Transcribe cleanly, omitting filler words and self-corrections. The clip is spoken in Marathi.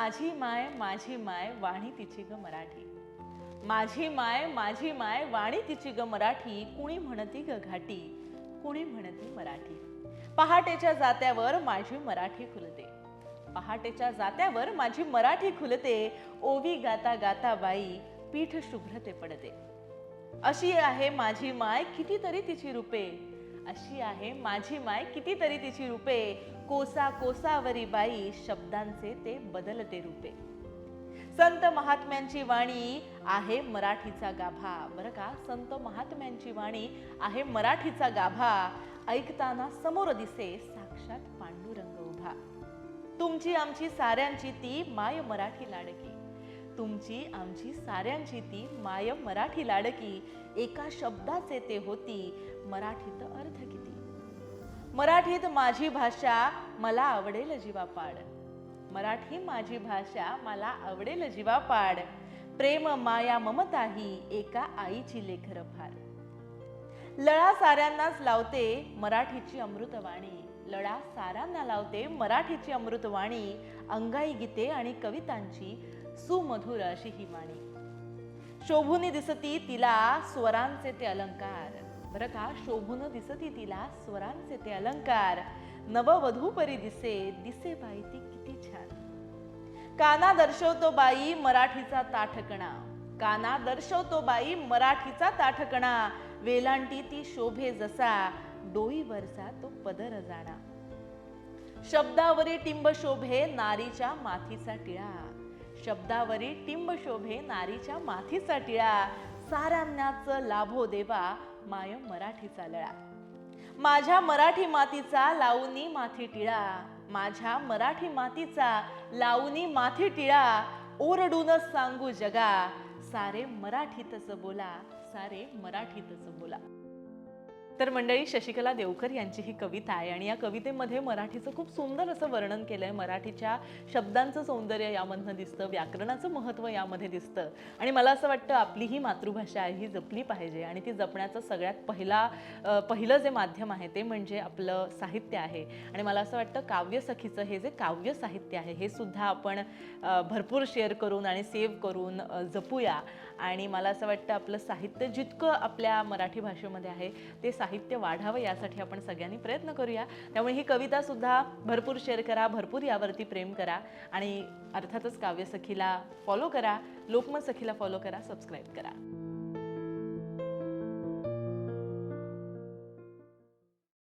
माझी माय वाणी तिची ग मराठी। माझी माय वाणी तिची ग मराठी। कुणी म्हणती ग घाटी, कुणी म्हणती मराठी। पहाटेच्या जात्यावर माझी मराठी खुलते, पहाटेच्या जात्यावर माझी मराठी खुलते। ओवी गाता गाता बाई पीठ शुभ्रते पडते। अशी आहे माझी माय कितीतरी तिची रूपे, अशी आहे माझी माय कितीतरी तिची रूपे। कोसा कोसावरी बाई शब्दांचे ते बदलते रूपे। संत महात्म्यांची वाणी आहे मराठीचा गाभा, बरं का। संत महात्म्यांची वाणी आहे मराठीचा गाभा। ऐकताना समोर दिसे साक्षात पांडुरंग उभा। तुमची आमची साऱ्यांची ती माय मराठी लाडकी, तुमची आमची साऱ्यांची ती माय मराठी लाडकी। एका शब्दाचे ते होती मराठीत अर्थ किती। मराठीत माझी भाषा मला आवडेल जीवापाड, मराठी माझी भाषा मला आवडेल जीवापाड। प्रेम माया ममता ही एका आईची लेकर फार। लळा साऱ्यांनाच लावते मराठीची अमृतवाणी, लळा साऱ्यांना लावते मराठीची अमृतवाणी। अंगाई गीते आणि कवितांची सुमधुर अशी ही वाणी। शोभून दिसती तिला स्वरांचे ते अलंकार, बरं का। शोभून दिसती तिला स्वरांचे ते अलंकार। नववधू परी दिसे, दिसे बाई ती किती छान। काना दर्शवतो बाई मराठीचा ताठकणा, काना दर्शवतो बाई मराठीचा ताठकणा। वेलांटी ती शोभे जसा डोईवरचा तो पदर जाणा। शब्दावरी टिंब शोभे नारीच्या माथीचा टिळा, शब्दावरी टिंब शोभे नारीच्या माथीचा टिळा। साऱ्यांनाच लाभो देवा माय मराठीचा लळा। माझ्या मराठी मातीचा लावणी माथी टिळा, माझ्या मराठी मातीचा लावणी माथी टिळा। ओरडून सांगू जगा सारे मराठीतच बोला, सारे मराठीतच बोला। तर मंडळी, शशिकला देवकर यांची ही कविता आहे आणि या कवितेमध्ये मराठीचं खूप सुंदर असं वर्णन केलंय। मराठीच्या शब्दांचं सौंदर्य यामधनं दिसतं, व्याकरणाचं महत्त्व यामध्ये दिसतं। आणि मला असं वाटतं आपली ही मातृभाषा आहे ही जपली पाहिजे आणि ती जपण्याचं सगळ्यात पहिलं जे माध्यम आहे ते म्हणजे आपलं साहित्य आहे। आणि मला असं वाटतं काव्यसखीचं हे जे काव्य साहित्य आहे हे सुद्धा आपण भरपूर शेअर करून आणि सेव्ह करून जपूया। आणि मला असं वाटतं आपलं साहित्य जितकं आपल्या मराठी भाषेमध्ये आहे ते साहित्य वाढावं यासाठी आपण सगळ्यांनी प्रयत्न करूया। त्यामुळे ही कविता सुद्धा भरपूर शेअर करा, भरपूर यावरती प्रेम करा आणि अर्थातच काव्यसखीला फॉलो करा, लोकमत सखीला फॉलो करा, सबस्क्राईब करा।